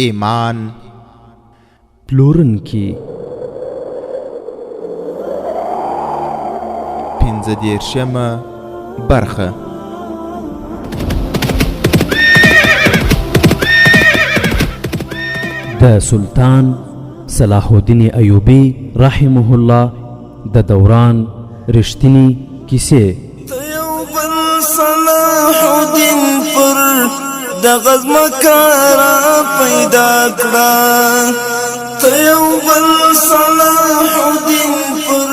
ایمان پلورونکي 15مه برخه. د سلطان صلاح الدین ایوبی رحمه الله د دوران رښتینی کیسې. صلاح الدین پر د غزمکارا پیدا کړه، ته یو بل صلاح الدین پر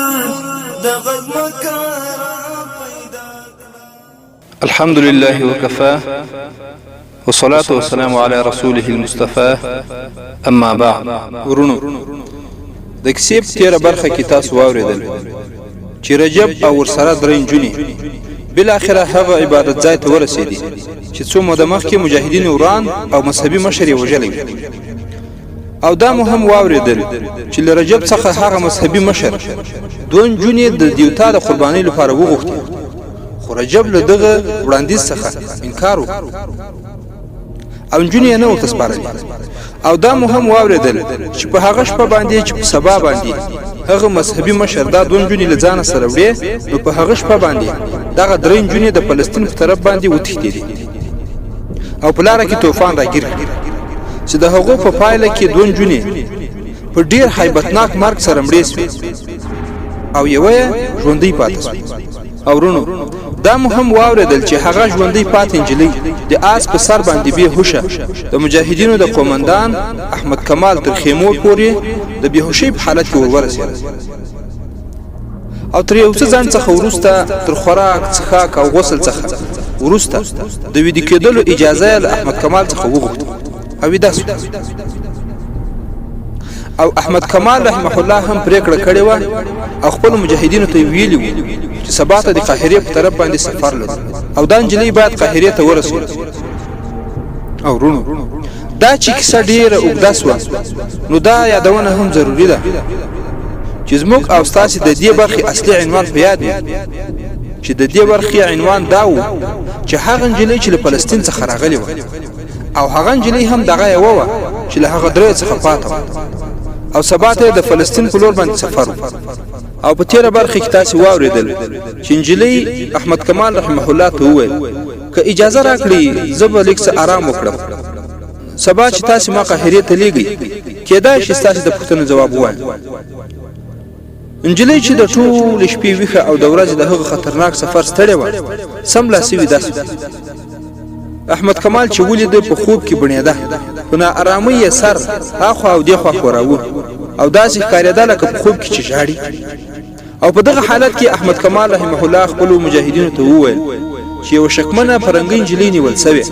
د غزمکارا پیدا کړه. الحمد لله وكفى والصلاة والسلام على رسوله المصطفى. اما بعد. ورونو د کیسې په تیره برخه کې تاسو واورېدل چې رجب او ورسره درې نجونې بالاخره هغه عبادت ځای ته ورسېدې چې څو موده مخکې مجاهدین وران او مذهبي مشر یې وژلی او دا مو هم واورېدل چې له رجب څخه هغه مذهبي مشر دوه نجونې د دیوتا د قربانۍ لپاره وغوښتې، خو رجب له دغه وړاندیز څخه انکار وکړ او نجونې یې نه ورته سپارلې. او دا مو هم واورېدل چې په هغه شپه باندې چې په سبا باندې هغه مذهبي مشر دا دوه نجونې له ځانه سره وړې، نو په هغه شپه باندې دغه درې نجونې د فلسطین په طرف باندې وتښتېدې او په لاره کې طوفان راګیر کړ چې د هغو په پایله کې دوه نجونې په ډېر هیبتناک مرګ سره مړې سوې او یوه یې ژوندۍ پاتې سوه. او ورونو دا مو هم واورېدل چې هغه ژوندۍ پاتې نجلۍ د آس په سر باندې بې هوشه د مجاهدینو د قومندان احمد کمال تر خیمو پورې د بېهوشۍ په حالت کې ورورسېده او تر یو څه ځنډ څخه وروسته تر خوراک څښاک او غسل څخه وروسته د ویده کېدلو اجازه یې له احمد کمال څخه وغوښته او ویده سو. او احمد کمال رحمه الله هم پریکړه کړې وه او خپل مجاهدینو ته ویلي وو چې سبا ته د قاهرې په طرف باندې سفر لرو او دا نجلۍ باید قاهرې ته ورسوي. او ورونو دا چې کیسه ډېره اوږده سوه نو دا یادونه هم ضروري ده چې زموږ او ستاسې د دې برخې اصلي عنوان په یاد وي، چې د دې برخې عنوان دا و چې هغه نجلۍ چې له فلسطین څخه راغلې وه او هغه نجلۍ هم دغه یوه وه چې له هغه درې څخه پاته وه او سبا ته د فلسطین په لور باندې سفر و. او په تیره برخه کې تاسو واورېدل چې نجلۍ احمد کمال رحمه الله ته وویل که اجازه راکړي زه به لږ څه آرام وکړم، سبا چې تاسو ما قاهرې ته لیږئ کېدای شي ستاسو د پوښتنو ځواب ووایم. نجلۍ چې د ټولې شپې ویښه او د ورځې د هغه خطرناک سفر ستړې وه سملاسي ویده سوه. احمد کمال چې ولیده په خوب کې بڼېده، په ناارامۍ یې سر هاخوا او دېخوا ښوراوه او داسې ښکارېده لکه په خوب کې چې ژاړي. او په دغه حالت کې احمد کمال رحمه الله خپلو مجاهدینو ته وویل چې یوه شکمنه فرنګۍ نجلۍ نیول سوې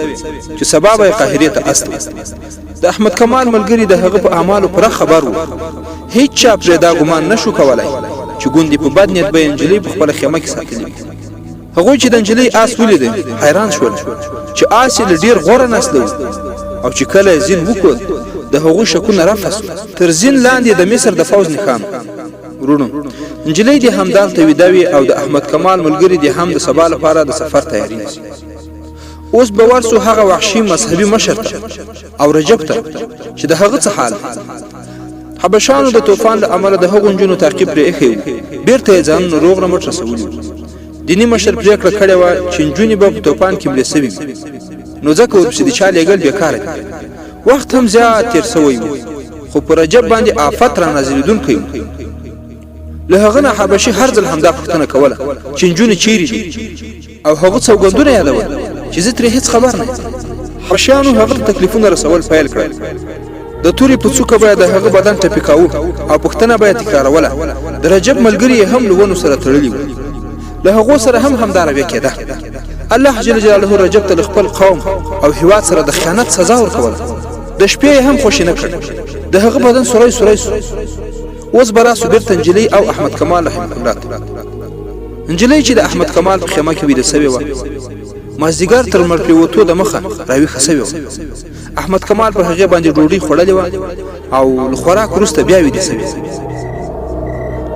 چې سبا به یې قاهرې ته استوي. د احمد کمال ملګري د هغه په اعمالو پوره خبر وو، هیڅ چا پرې دا ګمان نه شو کولی چې ګوندې په بد نیت به یې نجلۍ په خپله خیمه کې ساتلې وي. هغوی چې د نجلۍ آس ولیده حیران شول چې آس یې له ډېر غوره نسله و او چې کله یې زین وکوت د هغوی شکونه رفع سو. تر زین لاندې د مصر د فوز نښان. ورونو نجلۍ دې همدالته ویده وي او د احمد کمال ملګري دې هم د سبا لپاره د سفر تیاري نیسي. اوس به ورسو هغه وحشي مذهبي مشر ته او رجب ته چې د هغه څه حال. حبشانو د طوفان له امله د هغو نجونو تعقیب پرې ایښی و، بېرته یې ځانونه روغ رمټ رسولي وو. دیني مشر پرېکړه کړې وه چې نجونې به په طوفان کې مړې سوي وي، نو ځکه ورپسې د چا لېږل بېکاره دي. وخت هم زیات تېر سوی و خو په رجب باندې آفت را نازلېدونکی و. له هغه نه حبشي هر ځل همدا پوښتنه کوله چې نجونې چیرې دي او هغه سوګندونه یادول چې زه ترې هېڅ خبر نه یم. حبشیانو هغه ته تکلیفونه رسول پیل کړل. د تورې په څوکه به یې د هغه بدن ټپي کاوه او پوښتنه به یې تکراروله. د رجب ملګري یې هم له ونو سره تړلي وو، له هغو سره هم همدا رویه کېده. الله جل جلاله رجب ته خپل قوم او هیواد سره د خیانت سزا ورکوله. د شپې هم خوشي نه کړ، د هغه بدن سوری سوری سو. اوس به راسو بېرته نجلۍ او احمد کمال رحمه الله ته. نجلۍ چې د احمد کمال په خیمه کې ویده سوې وه مازدیګر تر لمر پرېوتو د مخه راویښه سوې وه. احمد کمال پر هغې باندې ډوډۍ خوړلې وه او له خوراک وروسته بیا ویده سوې.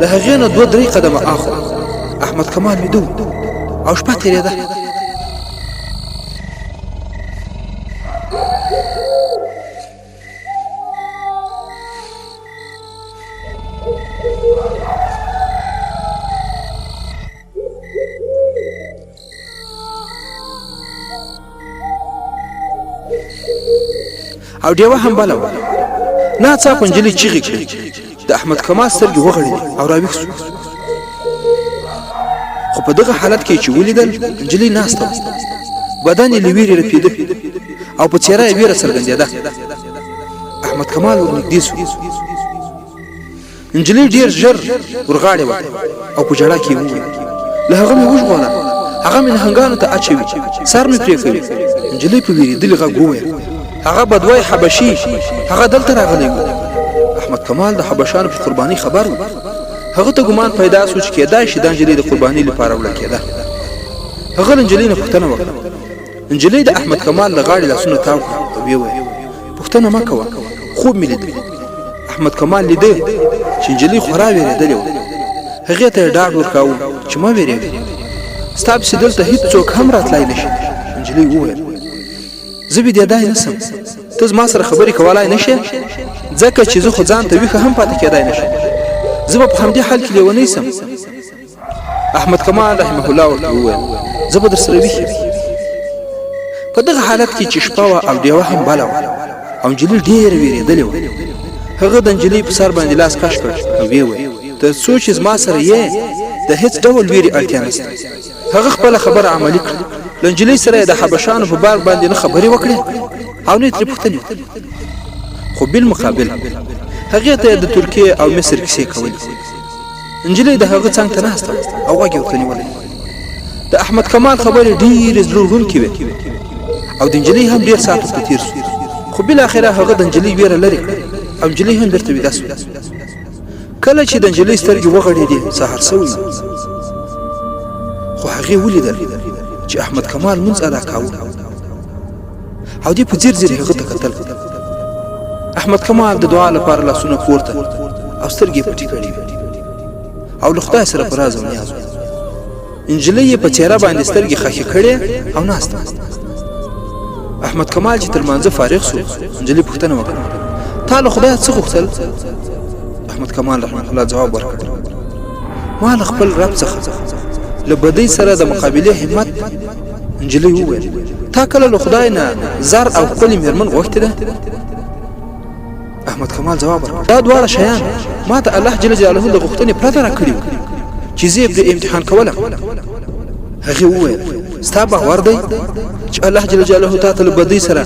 له هغې نه 2-3 قدمه اخوا احمد کمال ویده و او شپه تېرېده. او ډیوه هم بله وه. ناڅاپه نجلۍ چیغې کړې. د احمد کمال سترګې وغړېدې او راویښ شو. خو په دغه حالت کې چې ولیدل نجلۍ ناسته وه، بدن یې له ویرې رپېده او په څېره یې ویره څرګندېده. احمد کمال ورنږدې شو. نجلۍ ډېر ژر ورغاړې وه او په ژړا کې یې وویل له هغه مې وژغوره، هغه مې نهنګانو ته اچوي، سر مې پرې کوي. نجلۍ په وېرېدلي غږ وویل هغه بدوی حبشي، هغه دلته راغلی و. احمد کمال د حبشانو په قربانۍ خبر و. هغه ته ګمان پیدا شو چې کېدای شي دا نجلۍ د قربانۍ لپاره وړل کېده. هغه له نجلۍ نه پوښتنه وکړه. نجلۍ د احمد کمال له غاړې لاسونه تاو کړل او ویې ویل پوښتنه مه کوه، خوب مې لیده. احمد کمال لیده چې نجلۍ خورا وېرېدلې وه. هغې ته یې ډاډ ورکاوه چې مه وېرېږه، ستا پسې دلته هېڅوک هم راتلی نه شي. نجلۍ وویل زه بېدېدی نه شم، ته زما سره خبرې کولی نه شې، ځکه چې زه خو ځان ته ویښه هم پاتې کېدی نه شم، زه به په همدې حال کې لیونی شم. احمد کمال رحمه الله ورته وویل زه به در سره ویښ یم. په دغه حالت کې چې شپه وه او ډیوه هم بله وه او نجلۍ ډېره وېرېدلې وه. هغه د نجلۍ په سر باندې لاس کش کړ او ویې ویل تر څو چې زما سره یې د هېڅ ډول ویرې اړتیا نشته. هغه خپله خبره عملي کړه. له نجلۍ سره یې د حبشانو په باب باندې نه خبرې وکړې او نه یې ترې پوښتنې وکړې، خو بالمقابل هغې ته یې د ترکیې او مصر کیسې کولې. نجلۍ د هغه څنګ ته ناسته او غوږ یې ورته نیولی. د احمد کمال خبرې ډېرې زړه وړونکې وې او د نجلۍ هم ډېر ساعت ورته تېر شو، خو بالاخره هغه د نجلۍ ویره لرې کړه او نجلۍ هم بېرته ویده شوه. کله چې د نجلۍ سترګې وغړېدې سهار سوی و، خو هغې ولیدل چې احمد کمال لمونځ ادا کاوه او دې په ځیر ځیر هغه ته کتل. احمد کمال د دعا لپاره لاسونه پورته او سترګې پټې کړې او له خدای سره په راز او نیاز و. نجلۍ یې په څېره باندې سترګې خښې کړې او ناسته. احمد کمال چې تر لمانځه فارغ شو، نجلۍ پوښتنه وکړه تا له خدایه څه غوښتل؟ احمد کمال رحمه الله ځواب ورکړ ما له خپل رب څخه له بدۍ سره د مقابلې همت. نجلۍ وویل تا کله له خدای نه زر او خپلې مېرمن غوښتې ده؟ احمد کمال ځواب ورکړ دا دواړه شیان ما ته الله جل جلاله د غوښتنې پرته راکړي وو چې زه یې پرې امتحان کولم. هغې وویل ستا باور دی چې الله جل جلاله تا ته له بدۍ سره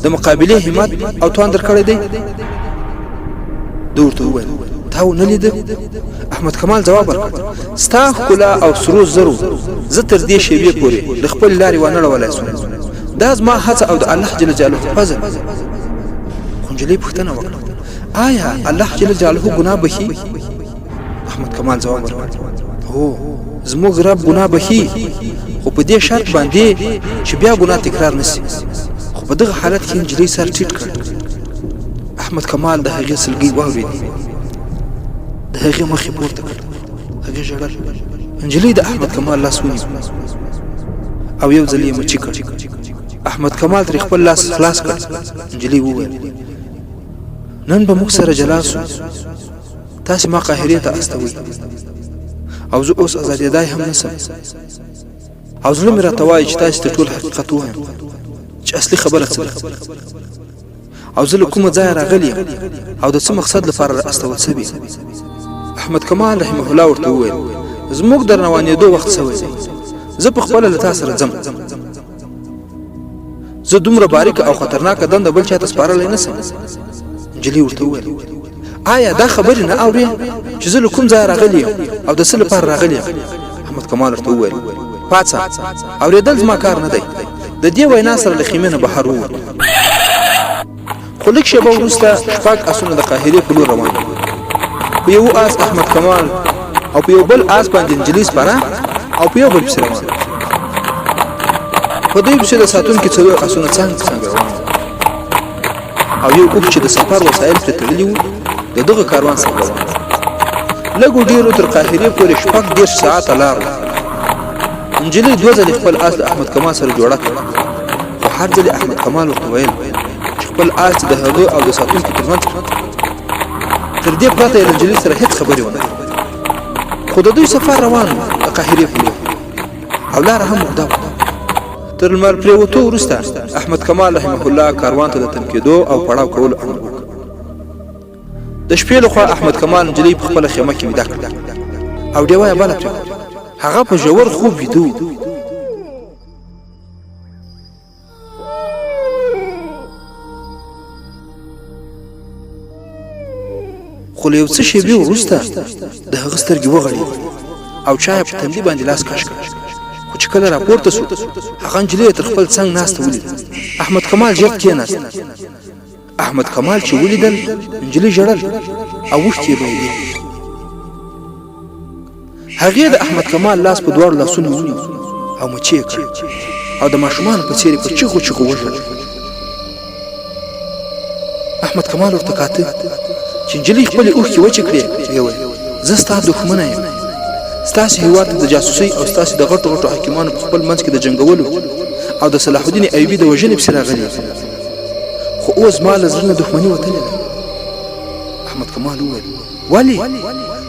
د مقابلې همت او توان درکړی دی؟ ده ورته وویل تا ونه لیده؟ احمد کمال ځواب ورکړ ستا ښکلا او سرو زرو زه تر دې شېبې پورې د خپلې لارې وانه ړولی سوم، دا زما هڅه او د الله جل جلاله فضل. خو نجلۍ پوښتنه وکړه آیا الله جل جلاله ګناه بخي؟ احمد کمال ځواب ورکړ هو زموږ رب ګناه بخي، خو په دې شرط باندې چې بیا ګناه تکرار نشي. خو په دغه حالت کې نجلۍ سر ټیټ کړ. احمد کمال د هغې سلګۍ واورېدې، د هغې مخ یې پورته کړ، هغې ژړل. نجلۍ د احمد کمال لاس ونیو او یو ځل یې مچي کړ. احمد کمال ترې خپل لاس خلاص کړ. نجلۍ وویل نن به موږ سره جلا سو، تاسې ما قاهرې ته استوئ او زه اوس ازادېدای هم نشم او زړه مې راته وایي چې تاسې ته ټول حقیقت ووایم چې اصلي خبره څه ده او زه له کومه ځایه راغلی یم او د څه مقصد لپاره را استول سوي. احمد کمال رحمه الله ورته وویل زموږ در روانېدو وخت سوی دی، زه په خپله له تا سره ځم، زه دومره باریکه او خطرناکه دنده بل چا ته سپارلی نه شم. نجلۍ ورته وویل آیا دا خبرې نه اورې چې زه له کوم ځایه راغلی یم او د څه لپاره راغلی یم؟ احمد کمال ورته وویل پاڅه، اورېدل زما کار نه دی. د دې وینا سره له خیمې نه بهر ووت. خو لږ شېبه وروسته شپږ آسونه د قاهرې په لور روان وو. په یو آس احمد کمال او په یو بل آس باندې نجلۍ سپاره او په یو بل پسې روان. په دوی پسې د ساتونکي څلور آسونه څنګ څنګ روان او یو اوښ چې د سفر وسایل پرې تړلي وو د دغه کاروان سره روان. لږو ډېرو تر قاهرې پورې 30 ساعته لار وه. نجلۍ 2 ځلې خپل آس د احمد کمال سره جوړه کړه، خو هر ځل احمد کمال ورته ویل چې خپل آس د هغه او د ساتونکي ترمنځ تر دې پرته یې له نجلۍ سره هېڅ خبرې ونه کړې. خو د دوی سفر روان و د قاهرې په لور او لاره هم اوږده وه. تر لمر پرېوتو وروسته احمد کمال رحمه الله کاروان ته د تم کېدو او پړاو کولو امر وکړ. د شپې لخوا احمد کمال نجلۍ په خپله خیمه کې ویده کړه او ډیوه یې بله پرې کړه. هغه په ژور خوب ویده و. خو له یو څه شېبې وروسته د هغه سترګې وغړېدې او چا یې په تندي باندې لاس کش کړ. خو چې کله راپورته سو هغه نجلۍ تر خپل څنګ ناسته ولیده. احمد کمال ژر کېناست. احمد کمال چې ولیدل نجلۍ ژړل او اوښکې یې بهېدې. هغې د احمد کمال لاس په دواړو لاسونو ونیو او مچې یې کړ او د ماشومانو په څېر یې په چیغو چیغو وژړل. احمد کمال ورته کاته چې نجلۍ خپلې اوښکې وچې کړې. ویې ویل زه ستا دښمنه یم. ستاسې هېواد ته د جاسوسۍ او ستاسې د غټو غټو حاکمانو په خپل منځ کې د جنګولو او د صلاح الدین ایوبي د وژنې پسې راغلی. خو اوس زما له زړه نه دښمني وتلې ده. احمد کمال وویل ولې؟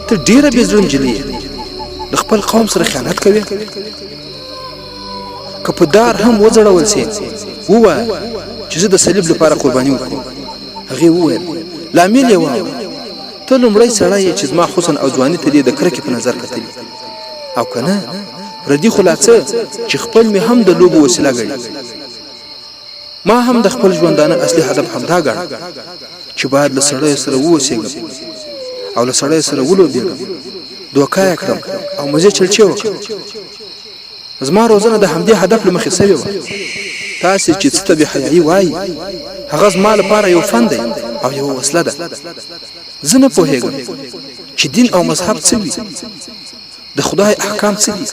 ته ډېره بې زړه نجلۍ یې. د خپل قوم سره خیانت کوې. که په دار هم وځړول سې ووایه چې زه د صلیب لپاره قرباني وکړم. هغې وویل لامل یې واوره. ته لومړی سړی یې چې زما حسن او ځواني ته دې د کرکې په نظر کتلي. او که نه پردي خو لا څه چې خپل مې هم د لوبو وسیله ګڼي. ما هم د خپل ژوندانه اصلي هدف همدا ګڼه چې باید له سړیو سره واوسېږم او له سړیو سره ولوبېږم، دوکه یې کړم او مزې چلچې وکړم. زما روزنه د همدې هدف له مخې سوې وه. تاسې چې څه ته بې حیایي وایي هغه زما لپاره یو فن دی او یوه وسله ده. زه نه پوهېږم چې دین او مذهب څه وي، د خدای احکام څه دي.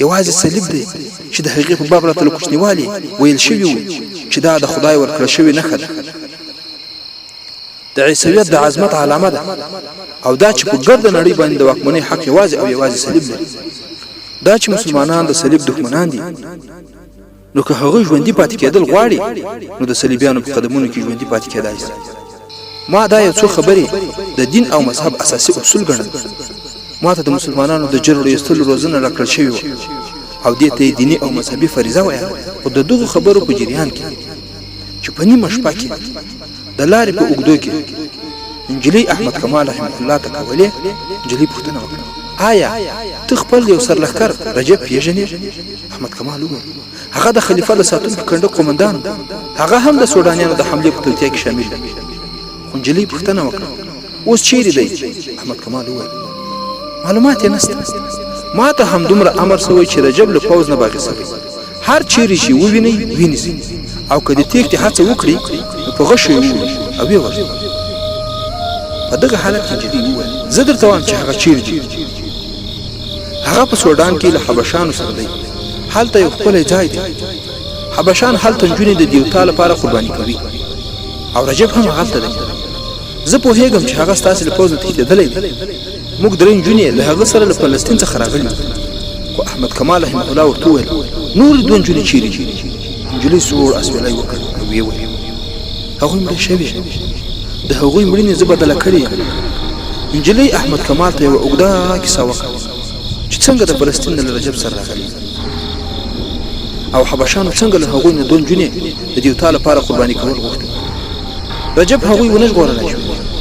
یوازې صلیب دی چې د هغې په باب راته له کوچنیوالي ویل شوي وو چې دا د خدای ورکړه شوې نښه ده، د عیسویت د عظمت علامه ده، او دا چې په ګرده نړۍ باندې د واکمنۍ حق یوازې او یوازې صلیب لري. دا چې مسلمانان د صلیب دښمنان دي، نو که هغه ژوندي پاتې کېدل غواړي نو د صلیبیانو په قدمونو کې ژوندي پاتې کېدای شي. ما دا یو څو خبرې د دین او مذهب اساسي اصول ګڼل. ما ته د مسلمانانو د جرړو ایستلو روزنه راکړل شوې وه او دې ته یې دیني او مذهبي فریضه ویله. خو د دغو خبرو په جریان کې چې په نیمه شپه کې د لارې په اوږدو کې نجلۍ احمد کمال رحمه الله ته کولې، نجلۍ پوښتنه وکړه آیا ته خپل یو سرلښکر رجب پیژنې؟ احمد کمال وویل هغه د خلیفه له ساتونکو کنډک قومندان، هغه هم د سوډانیانو د حملې په توطیه کې شامل دی. خو نجلۍ پوښتنه وکړه اوس چیرې دی؟ احمد کمال وویل معلومات یې نشته. ما ته همدومره امر سوی چې رجب له پوځ نه باغې سوی، هر چیرې چې ووینئ ونیسئ، او که د تېښتې هڅه وکړي نو په غشو یې ووهئ او ویې وژنئ. په دغه حالت کې نجلۍ وویل زه درته وایم چې هغه چیرې دی. هغه په سوډان کې له حبشانو سره دی، هلته یو ښکلی ځای دی. حبشان هلته نجونې د دیوتا لپاره قرباني کوي او رجب هم هلته دی. زه پوهېږم چې هغه ستاسې له پوځ نه تښتېدلی دی. موږ درې نجونې له هغه سره له فلسطین څخه راغلي. خو احمد کمال رحمه الله ورته وویل نورې دوه نجونې چیرې دي؟ نجلۍ سوړ اسویلی وکړ او ویې ویل هغوی مړې شوې، د هغوی مړینې زه بدله کړې یم. نجلۍ احمد کمال ته یوه اوږده کیسه وکړه چې څنګه د فلسطین نه له رجب سره راغلي او حبشانو څنګه له هغوی نه دوه نجونې د دیوتا لپاره قرباني کول غوښتل. رجب هغوی ونه ژغورلی شو،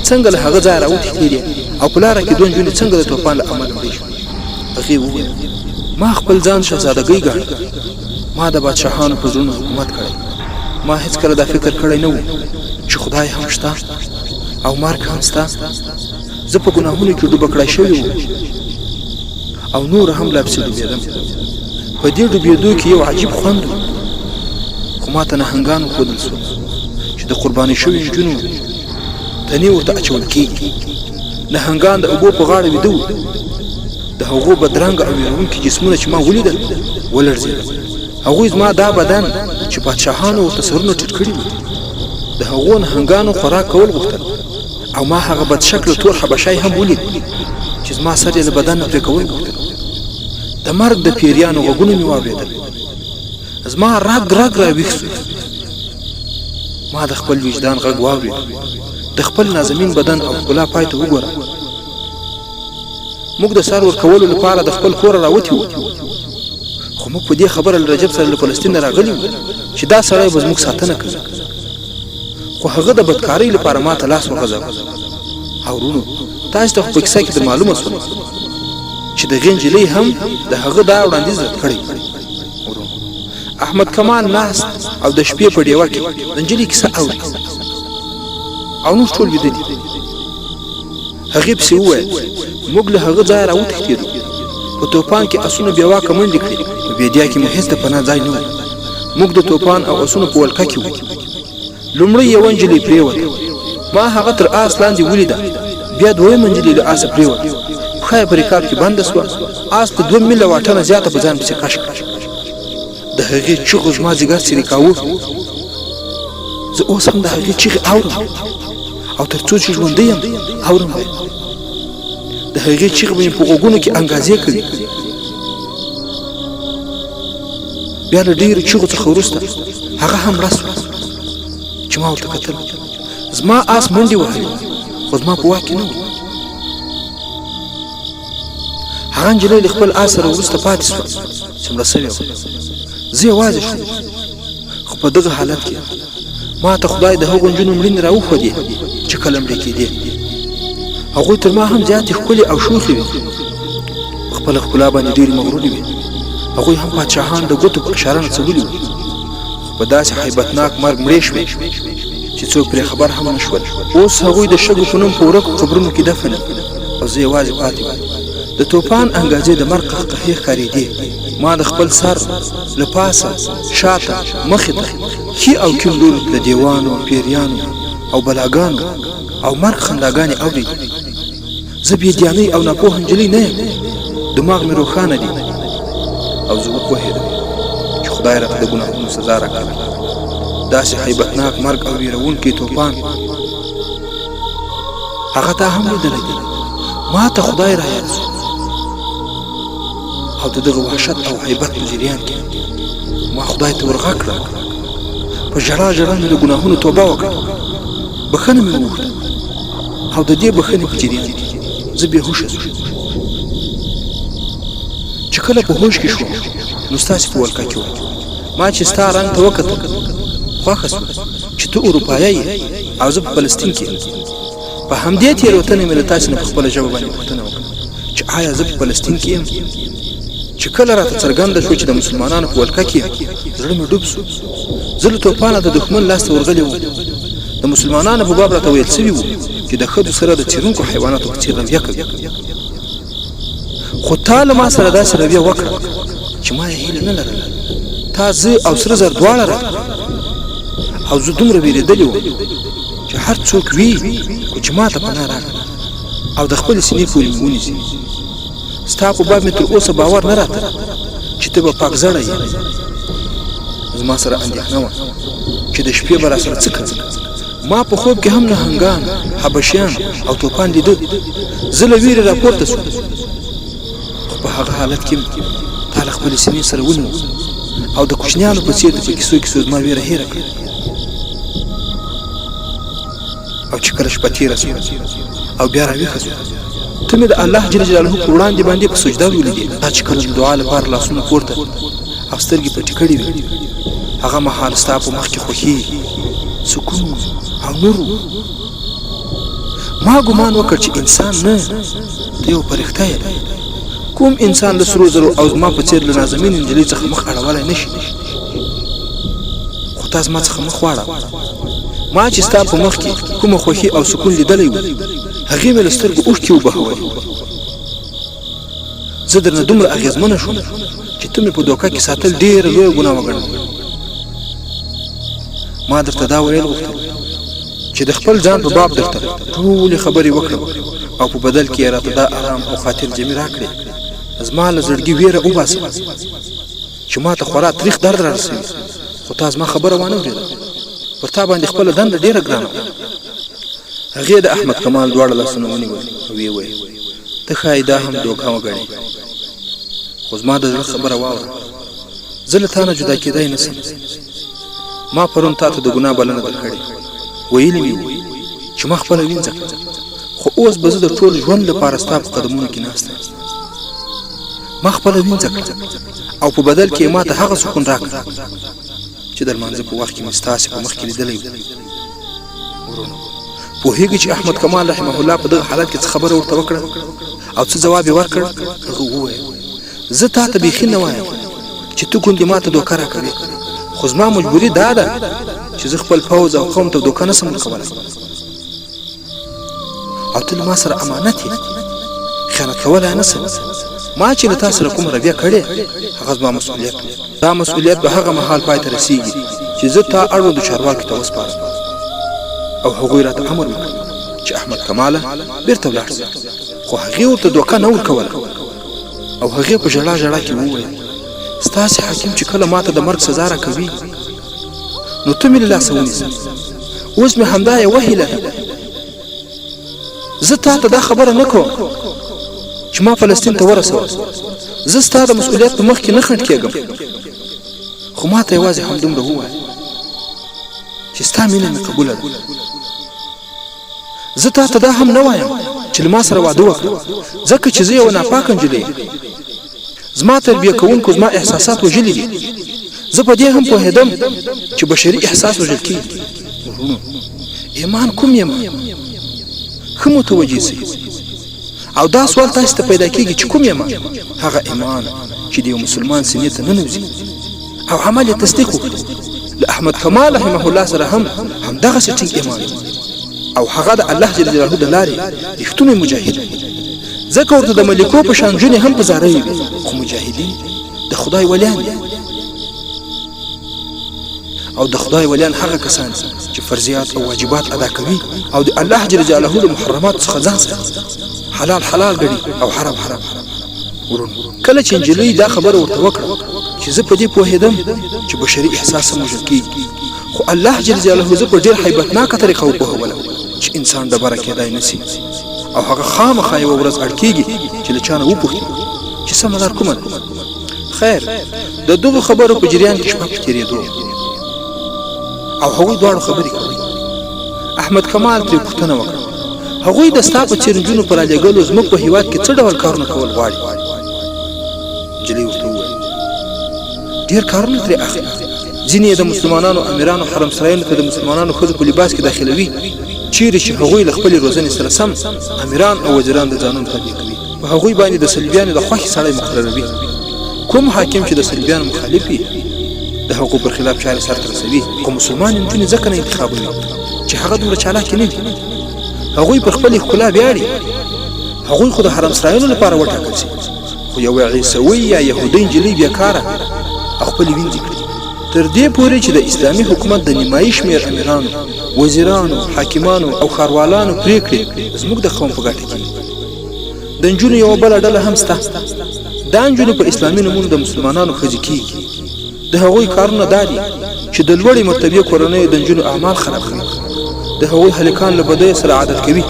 څنګه له هغه ځایه راوتښتېدې او په لاره کې دوه نجونې څنګه د توپان له امله مړې شوې. هغې وویل ما خپل ځان شهزادګۍ ګاڼه، ما د بادشاهانو په زړونو حکومت کړی، ما هېڅکله دا فکر کړی نه و چې خدای هم شته او مرګ هم شته. زه په ګناهونو کې ډوبه کړی شوی وم او نور هم لا پسې ډوبېدم. په دې ډوبېدو کې یو عجیب خوند و، خو ما ته نهنګان وښودل شول چې د قرباني شوي نجونو تنې ورته اچول کېږي. نهنګان د اوبو په غاړه ویده وو. د هغو بدرنګه او ویرونکي جسمونه چې ما ولیدل ولړزېدل. هغوی زما دا بدن چې پادشاهانو ورته سرونه ټیټ کړي وو د هغو نهنګانو خوراک کول غوښتل، او ما هغه بدشکله تور حبشی هم ولید چې زما سر یې له بدن نه پرې کول غوښتل. د مرګ د پیریانو غوږونه مې واورېدل. زما رګ رګ راویښ شو. ما د خپل وجدان غږ واورېد، د خپل نازمین بدن او ښکلا پای ته وګوره. موږ د سر ورکولو لپاره د خپل کوره راوتي وو، خو موږ په دې خبره له رجب سره له فلسطین راغلي چې دا سړی به زموږ ساتنه کوي خو هغه د بدکارۍ لپاره ماته لاس وغځاوه او ورونو تاسو ته په کیسه کې د معلومه شول چې د غین جلی هم د هغه دا وړاندیز کړی احمد کمال ناست او د شپې په ډیوه کې د نجلۍ کیسه اوري او نو ټول ویده دي هغې پسې وویل موږ له هغه ځایه راوتښتېدو په توپان کې اسونه بې واکه منډې کړې په بیدیا کې مو هېڅ د پناه ځای نه و موږ د توپان او اسونو په ولکه کې وو لومړی یوه نجلۍ پرېوته ما هغه تر آس لاندې ولیده بیا دویمه نجلۍ له آسه پرېوته پښه یې په رکاب کې بنده سوه آس له 2 میله واټنه زیاته په ځان پسې کش کړ د هغې چغو زما ځیګر څیرې زه اوس هم د هغې چیغې اورم او تر څو چې ژوندی یم اورم به د هغې چیغې به مې په غوږونو کې انګازې کوي بیا له ډېرو چیغو څخه وروسته هغه هم مړه سوه چې ما ورته کتل زما آس منډې وهلې خو زما په واک کې نه و هغه نجلۍ له خپل آس سره وروسته پاتې سوه چې مړه سوې وه زه یوازې شوم خو په دغه حالت کې ما ته خدای د هغو نجونو مړینې راوښودې چې کله مړې کېدې هغوی تر ما هم زیاتې ښکلې او شوخې وې په خپله ښکلا باندې ډېرې مغرورې وې هغوی هم پادشاهان د ګوتو په اشاره نڅولي وو خو په داسې هیبتناک مرګ مړې شوې چې څوک پرې خبر هم نه شول اوس هغوی د شګو په نوم په ورکو قبرونو کې دفن او زه یوازې پاتې وم د توپان انګازې د مرګ قهقهې ښکارېدې ما د خپل سر له پاسه شاته مخې ته ښي او کیڼ لوري له دیوانو پیریانو او بلاګانو او مرګ خنداګانې اورېدې زه بېدیانۍ او ناپوهه نجلۍ نه یم دماغ مې روښانه دی او زه وپوهېدم چې خدای راته د ګناهونو سزا راکوي داسې هیبتناک مرګ او ویرونکی توپان هغه تا هم لیدلی دی ما ته خدای رایاد شو او د دغه وحشت او هیبت په جریان کې ما خدای ته ورغږ کړه په ژړا ژړا مې د ګناهونو توبه وکړه بښنه مې وغوښته او د دې بښنې په جریان کې زه بېهوشه شوم چې کله په هوش کې شوم نو ستاسې په ولکه کې وم ما چې ستا رنګ ته وکتل خوښه شوم چې ته اروپایی یې او زه په فلسطین کې په همدې تېروتنې مې له تاسې نه په خپله ژبه باندې پوښتنه وکړه چې آیا زه په فلسطین کې یم چې کله راته څرګنده شو چې د مسلمانانو په ولکه کې زړه مې ډوب شو زه له توپانه د دښمن لاس ته ورغلی وم د مسلمانانو په باب راته ویل سوي وو چې د ښځو سره د څیرونکو حیواناتو په څېر رویه کوي خو تا له ما سره داسې رویه وکړه چې ما یې هیله نه لرله تا زه او سره زر دواړه راکړه او زه دومره وېرېدلی وم چې هر څوک وي خو چې ما ته پناه راکړه او د خپلې سینې پورې مې ونیسي ستا په باب مې تر اوسه باور نه راته چې ته به پاک زړی یې زما سره اندېښنه وه چې د شپې به راسره څه کوې ما په خوب کې هم نهنګان حبشیان او توپان لیده زه له ویرې راپورته شوم خو په هغه حالت کې تا له خپلې سینې سره ونیوم او د کوچنیانو په څېر په کیسو کیسو زما ویره هېره کړه او چې کله شپه تېره شوه او بیا راویښه شوه ته مې د الله جل جلاله په وړاندې باندې په سجده ولیدې تا چې کله د دعا لپاره لاسونه پورته او سترګې پټې کړې وې هغه مهال ستا په مخ کې خوښي سکون او نور ما ګمان وکړ چې انسان نه ته یو فرښته یې کوم انسان له سرو زرو او زما په څېر له نازنینې نجلۍ څخه مخ اړولی نه شي خو تا زما څخه مخ واړوه ما چې ستا په مخ کې کومه خوښي او سکون لیدلی و هغې مې له سترګو اوښکې وبهولې زه درنه دومره اغېزمنه شوم چې ته مې په دوکه کې ساتل ډېره لویه ګناه وګڼل ما درته دا ویل غوښتل چې د خپل ځان په باب درته ټولې خبرې وکړم او په بدل کې یې راته دا ارام او خاطر جمعي راکړې زما له زړګي ویره وباسه چې ما ته خورا تریخ درد را رسوي خو تا زما خبره وانه اورېده پر تا باندې خپله دنده ډېره ګرانه وه هغې د احمد کمال دواړه لاسونه ونیول او ویې ویل ته ښایي دا هم دوکه وګڼې خو زما د زړه خبره واوره زه له تا نه جدا کېدی نه شم ما پرون تا ته د ګناه بلنه درکړې ویلي مې وو چې ما خپله وینځه خو اوس به زه د ټول ژوند لپاره ستا په قدمونو کې ناست یم ما خپله وینځه کړه او په بدل کې ما ته هغه سکون راکړه چې د لمانځه په وخت کې مې ستاسې په مخ کې لیدلی و. ورونو پوهېږئ چې احمد کمال رحمه الله په دغه حالت کې څه خبره ورته وکړه او څه ځواب یې ورکړ؟ هغه وویل زه تا ته بیخي نه وایم چې ته ګوندې ما ته دوکه راکوې، خو زما مجبوري دا ده چې زه خپل پوځ او قوم ته دوکه نسم ورکولی، او ته له ما سره امانت یې، خیانت کولی نه سم. ما چې له تا سره کومه رویه کړې هغه زما مسؤلیت و. دا مسؤلیت به هغه مهال پای ته رسیږي چې زه تا اړوندو چارواکو ته وسپارم. او هغوی راته امر وکړ چې احمد کماله بیرته ولاړ سه، خو هغې ورته دوکه نه ورکوله. او هغې په ژړا ژړا کې وویل ستاسې حاکم چې کله ما ته د مرګ سزا راکوي نو ته مې له لاسه ونیسه. اوس مې همدا یوه هیله ده، زه تا ته دا خبره نه کوم چې ما فلسطین ته ورسوه، زه ستا د مسؤلیت په مخ کې نه خنډ کېږم، خو ما ته یوازې همدومره ووایه چې ستا مینه مې قبوله ده. زه تا ته دا هم نه وایم چې له ما سره واده وکړه، ځکه چې زه یوه ناپاکه نجلۍ یم، زما تربیه کوونکو زما احساسات وژلي دي. زه په دې هم پوهېدم چې بشري احساس وژل کېږي. ایمان کوم یم؟ ښه متوجه سئ. او دا سوال تاسو ته پیدا کېږي چې کوم یم؟ هغه ایمان چې د یو مسلمان سینې ته ننوځي او عمل یې تصدیق وکړي. له احمد کمال رحمه الله سره هم همدغسې ټینګ ایمان او هغه د الله جل جلاله د لارې رښتونی مجاهد، ځکه ورته د ملکو په شان ژوند هم په زارۍ وي، خو مجاهدین د خدای ولیان دي. او د خدای ولیان هغه کسان چې فرضیات او واجبات ادا کوي او د الله جل جلاله د محرماتو څخه ځان ساتي، حلال حلال ګڼي او حرام حرام. ورونو کله چې نجلۍ دا خبره ورته وکړه چې زه په دې پوهېدم چې بشري احساس هم وژل کېږي، خو الله جل جلاله زه په ډېر هیبتناکه طریقه وپوهولم چې انسان ډبره کېدای نه سي، او هغه خامخا یوه ورځ اړ کېږي چې له چا نه وپوښتي چې سمه لار کومه ده. خیر د دغو خبرو په جریان کې شپه په تېرېدو او هغوی دواړو خبرې کوي. احمد کمال ترې پوښتنه وکړه هغوی د ستا په څېر نجونو په رالېږلو زموږ په هېواد کې څه ډول کارونه کول غواړي؟ نجلۍ ورته وویل ډېر کارونه ترې اخلي، ځینې یې د مسلمانانو امیرانو حرم سرایونو ته د مسلمانانو ښځو په لباس کې داخلوي، چیرې چې هغوی له خپلې روزنې سره سم امیران او وزیران د ځانونو تابع کوي. په هغوی باندې د صلیبیانو د خوښې سړی مقرروي. کوم حاکم چې د صلیبیانو مخالف وي د هغو پر خلاف چارې سرته رسوي، خو مسلمان نجونې ځکه نه انتخابوي چې هغه دومره چالاکې نه وي. هغوی پر خپلې ښکلا ویاړي، هغوی خو د حرم سرایونو لپاره وټاکل شي، خو یوه عیسوي یا یهودۍ نجلۍ بېکاره او خپلې وینځې کړي، تر دې پورې چې د اسلامي حکومت د نیمایي شمېر امیرانو، وزیرانو، حاکمانو او ښاروالانو پرېکړې زموږ د قوم په ګټه کې. د نجونو یوه بله ډله هم شته، دا نجونې په اسلامي نومونو د مسلمانانو ښځې کېږي. د هغوی کارونه دا دي چې د لوړې مرتبې کورنیو د نجونو اعمال خراب کوي، د هغوی هلکان له بدیو سره عادت کوي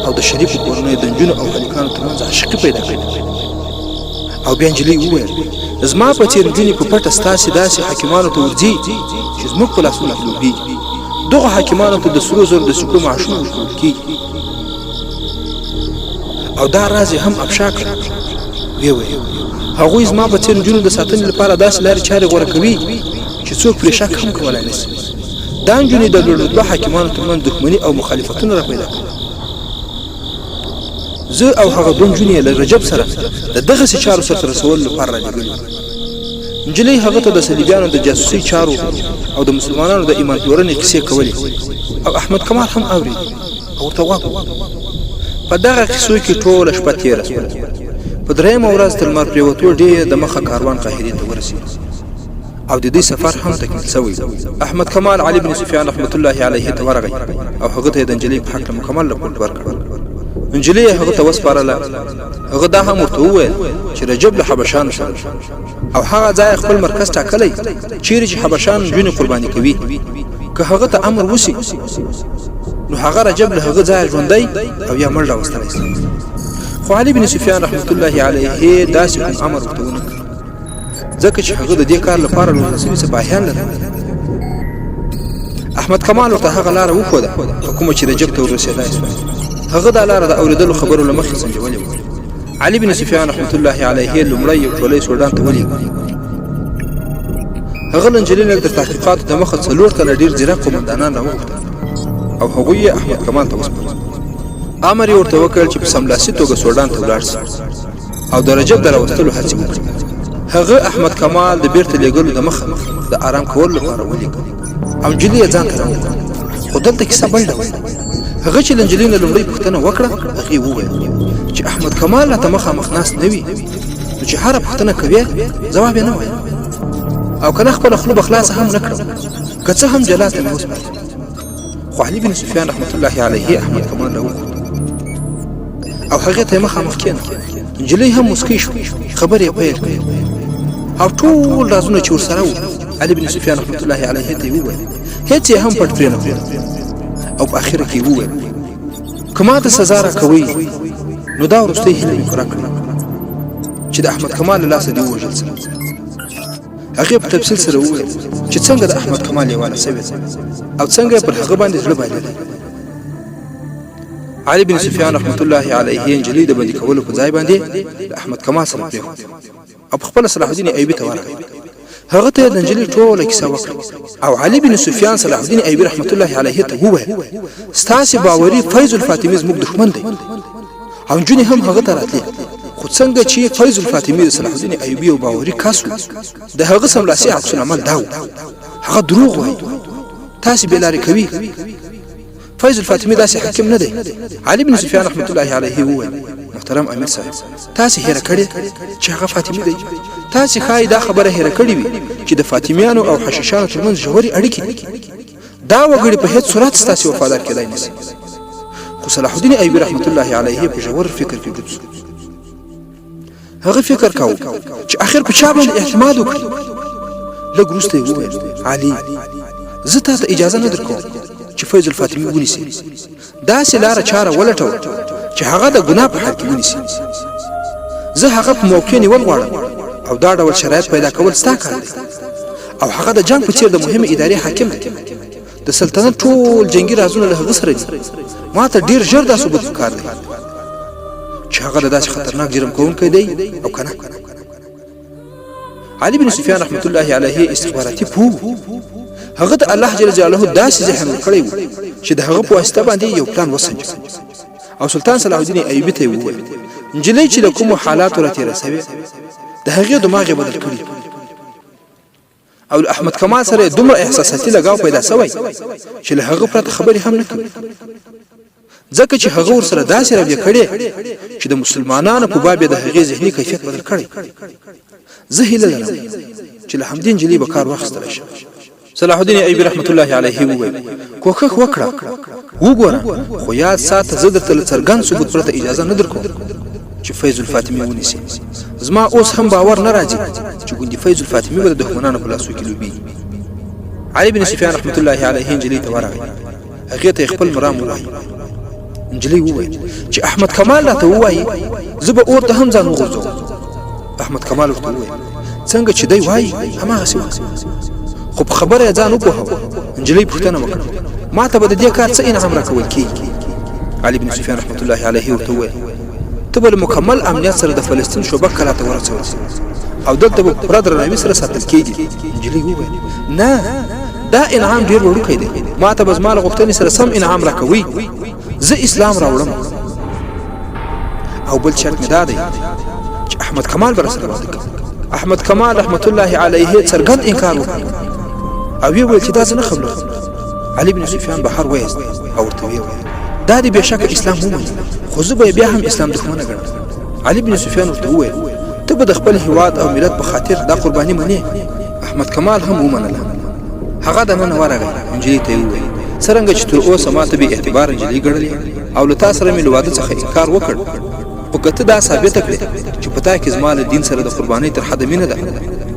او د شریفو کورنیو د نجونو او هلکانو ترمنځ عاشقي پیدا کوي. او بیا نجلۍ وویل زما په څېر نجونې په پټه ستاسې داسې حاکمانو ته ورځي چې زموږ په لاسونو کې لوبېږي، دغو حاکمانو ته د سرو زرو د سکو معاشونه ورکول کېږي. او دا راز یې هم افشا کړ. ویې ویل هغوی زما په څېر نجونو د ساتنې لپاره داسې لارې چارې غوره کوي چې څوک پرې شک هم کولی نه شي. دا نجونې د لوړ رتبه حاکمانو ترمنځ دښمني او مخالفتونه را پیدا کوي. زه او هغه دوه نجونې له رجب سره د دغسې چارو سرته رسولو لپاره رالېږلي. نجلۍ هغه ته د صلیبیانو د جاسوسۍ چارو او د مسلمانانو د ایمان پلورنې کیسې کولې او احمد کمال هم اورېد او ورته غوږ ووت. په دغه کیسو کې ټوله شپه تېره شوه. په درېیمه ورځ تر لمر پرېوتو ډېر د مخه کاروان قاهرې ته ورسېد او د دې سفر هم تکمیل شوی. احمد کمال علي بن سفیان رحمت الله علیه ته ورغی او هغه ته د نجلۍ په هکله مکمل رپورټ ورکړ. نجلۍ هغه ته وسپارله. هغه دا هم ورته وویل چې رجب له حبشانو سره او هغه ځای خپل مرکز ټاکلی چیرې چې حبشان نجونې قرباني کوي. که هغه ته امر وشي نو هغه رجب له هغه ځای ژوندی او یا مړ راوستلی شي. خو علي بن سفیان رحمت الله علیه داسې کوم امر ورته ونه کړ، ځکه چې هغه د دې کار لپاره روزل شوي سپاهیان لرل. احمد کمال ورته هغه لاره وښوده په کومه چې رجب ته ورسېدای شوی. هغه دا لاره د اورېدلو خبرو له مخې سنجولې وه. علي بن سفیان رحمت الله علیه لومړی یو ټولۍ سودان ته ولېږه. هغه نجلۍ د تحقیقاتو د مخه 4 تنه ډېر ځیرک قومندانان راوغوښتل او هغوی یې احمد کمال ته وسپارل. امر یې ورته وکړ چې په سملاسي توګه سودان ته ولاړ شي او د رجب د راوستلو هڅې وکړي. هغه احمد کمال د بیرته لېږلو د مخه د آرام کولو لپاره ولېږه او نجلۍ یې ځان ته راوړه. خو دلته کیسه بل ډول. هغه چې د نجلۍ نه لومړی پوښتنه وکړه هغې وویل چې احمد کمال راته مخامخ ناست نه وي نو چې هره پوښتنه کوې ځواب یې نه وایم او که نه خپله خوله به خلاصه هم نه کړم که څه هم جلا ته مې وسپاري. خو علي بن سفیان رحمت الله علیه احمد کمال راوغوښت او هغې ته یې مخامخ کېنه. نجلۍ هم مسکی شو، خبرې یې پیل کړې او ټول رازونه چې ورسره وو علي بن سفیان رحمت الله علیه ته یې وویل، هېڅ یې هم پټ پرې نه کړل او په اخره کې وویل که ما ته سزا راکوئ نو دا وروستۍ هیله مې پوره کړه چې د احمد کمال له لاسه دې ووژل سم. هغې په تفصیل سره وویل چې څنګه د احمد کمال لیواله سوې او څنګه یې پر هغه باندې زړه بایللی. علي بن سفیان رحمت الله علیه نجلۍ د بندي کولو په ځای باندې د احمد کمال سره پرېښود او په خپله صلاح الدین ایوبي ته ورغی. هغه ته د نجلۍ ټوله کیسه وکړه او علي بن سفیان صلاح الدین ایوبي رحمت الله علیه ته وویل ستاسې باوري فیض الفاطمي زموږ دښمن دی او نجونې هم هغه ته راتلې. خو څنګه چې فیض الفاطمي د صلاح الدین ایوبي یو باوري کس و د هغه سملاسي عکس العمل دا و هغه دروغ وایي تاسې بېلارې کوي. فیض الفاطمي داسې حاکم نه دی. علي بن سفیان رحمت الله علیه وویل محترم امیر صاحب تاسې هېره کړې چې هغه فاطمي دی. تاسې ښایي دا خبره هېره کړې وي چې د فاطمیانو او حشیشانو ترمنځ ژورې اړیکې دا وګړي په هېڅ صورت ستاسې وفادار کېدای نه شي. خو صلاح الدین ایوبي رحمت الله علیه په ژور فکر کې ډوب شو. هغه فکر کاوه چې آخر په چا باندې اعتماد وکړي. لږ وروسته یې وویل علي زه تا ته اجازه نه درکوم چې فیض الفاطمي ونیسي. داسې لاره چاره ولټوه چې هغه د ګناه په حال کې ونیسي. زه هغه په موقع نیول غواړم او دا ډول شرایط پیدا کول ستا کار دی او هغه د جنګ په څېر د مهمې ادارې حاکم دی. د سلطنت ټول جنګي رازونه له هغه سره دي. ما ته ډېر ژر دا ثبوت پکار دی چې هغه د داسې خطرناک جرم کوونکی دی او که نه. علي بن سفیان رحمت الله علیه استخباراتي پوه هغه د الله جل جلاله داسې ذهن ورکړی و چې د هغه په واسطه باندې یو پلان وسنجه او سلطان صلاح الدین ایوبي ته یې وویل نجلۍ چې له کومو حالاتو راتېره سوې د هغې دماغ یې بدل کړي او له احمد کمال سره یې دومره احساساتي لګاو پیدا سوی چې له هغه پرته خبرې هم نه کوي ځکه چې هغه ورسره داسې رویه کړې چې د مسلمانانو په باب یې د هغې ذهني کیفیت بدل کړی. زه هیله لرم چې له همدې نجلۍ به کار واخیستلی شي. صلاح الدین ایوبي رحمت الله علیه وویل کوښښ وکړه وګوره خو یاد ساته زه درته له څرګند ثبوت پرته اجازه نه درکوم چې فیض الفاطمي ونیسي. زما اوس هم باور نه راځي چې ګوندې فیض الفاطمي به د دښمنانو په لاسو کې لوبېږي. علي بن سفیان رحمت الله علیه نجلۍ ته ورغی. هغې ته یې خپل مرام ووایي. نجلۍ وویل چې احمد کمال راته ووایي زه به اور ته هم ځان وغورځوم. احمد کمال ورته وویل څنګه چې دی وایي هماغسې وکړه خو په خبره یې ځان وپوهوه. نجلۍ پوښتنه وکړه ما ته به د دې کار څه انعام راکول کېږي؟ علي بن سفیان رحمت الله علیه ورته وویل ته به له مکمل امنیت سره د فلسطین شعبه کلا ته ورسول او دلته به پوره درناوي سره ساتل کېږي. نجلۍ وویل نه دا انعام ډېر وړوکی دی. ما ته به زما له غوښتنې سره سم انعام راکوئ. زه اسلام راوړم او بل شرط مې دا دی چې احمد کمال به راسره واده کوي. احمد کمال رحمت الله علیه څرګند انکار وکړ او ویې ویل چې دا زه نه خبره. علي بن سفیان بهر وایست او ورته ویې ویل دا دې بېشکه اسلام ومني خو زه به یې بیا هم اسلام دښمنه ګڼم. علي بن سفیان ورته وویل ته به د خپل هیواد او ملت په خاطر دا قرباني منې. احمد کمال هم ومنله. هغه دننه ورغی. نجلۍ ته یې وویل څرنګه چې تر اوسه ما ته بې اعتباره نجلۍ ګڼلې او له تا سره مې له واده څخه انکار وکړ خو که ته دا ثابته کړې چې په تا کې زما له دین سره د قربانۍ تر حده مینه ده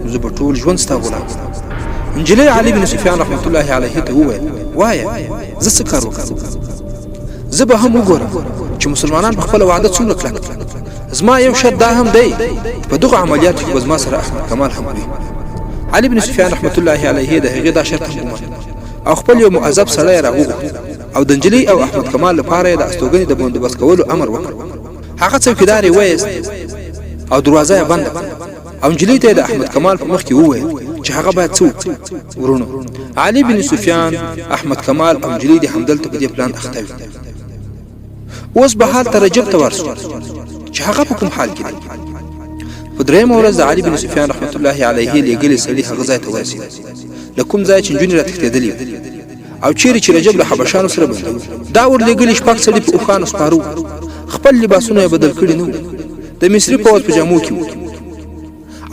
نو زه به ټول ژوند ستا غلام. نجلۍ علي بن سفیان رحمت الله علیه ته وویل وایه زه څه کار وکړم؟ زه به هم وګورم چې مسلمانان په خپله وعده څومره کلک دي. زما یو شرط دا هم دی په دغو عملیاتو کې به زما سره احمد کمال هم وي. علي بن سفیان رحمت الله علیه د هغې دا شرط هم ومنه او خپل یو مؤظف سړی یې راوغوښت او د نجلۍ او احمد کمال لپاره یې د استوګنې د بندوبست کولو امر وکړ. هغه څوکیدار یې وایست او دروازه یې بنده او نجلۍ ته د احمد کمال په مخ کې وویل چې هغه باید څوک ورونو علي بن سفیان احمد کمال او نجلۍ د همدلته په دې پلان اخته وي اوس به حال ته رجب ته ورسو چې هغه په کوم حال کې دی په درېیمه ورځ د علي بن سفیان رحمت الله علیه لېږلي سړي هغه ځای ته ورسېد له کوم ځای چې نجونې راتښتېدلې او چیرې چې رجب له حبشانو سره بندو دا ورلېږلي شپږ سړي په اوښانو سپاره خپل لباسونه یې بدل کړي نه وو د مصري پوځ په جامو کې وو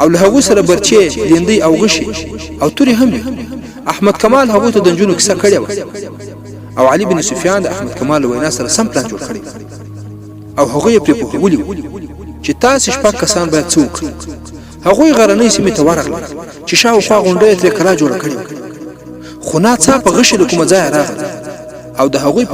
او له هغوی سره برچې لیندۍ او غشي او تورې هم وي احمد کمال هغوی ته د نجونو کیسه کړې وه او علي بن سفیان د احمد کمال له وینا سره سم پلان جوړ کړی او هغوی یې پرې پوهولي وو چې تاسې شپږ کسان باید څه وکړي هغوی غرنۍ سیمې ته ورغلل چې شاوخوا غونډۍ یې ترې کلا جوړه کړې وه خو ناڅاپه غشي له کومه ځایه راغله او د هغوی په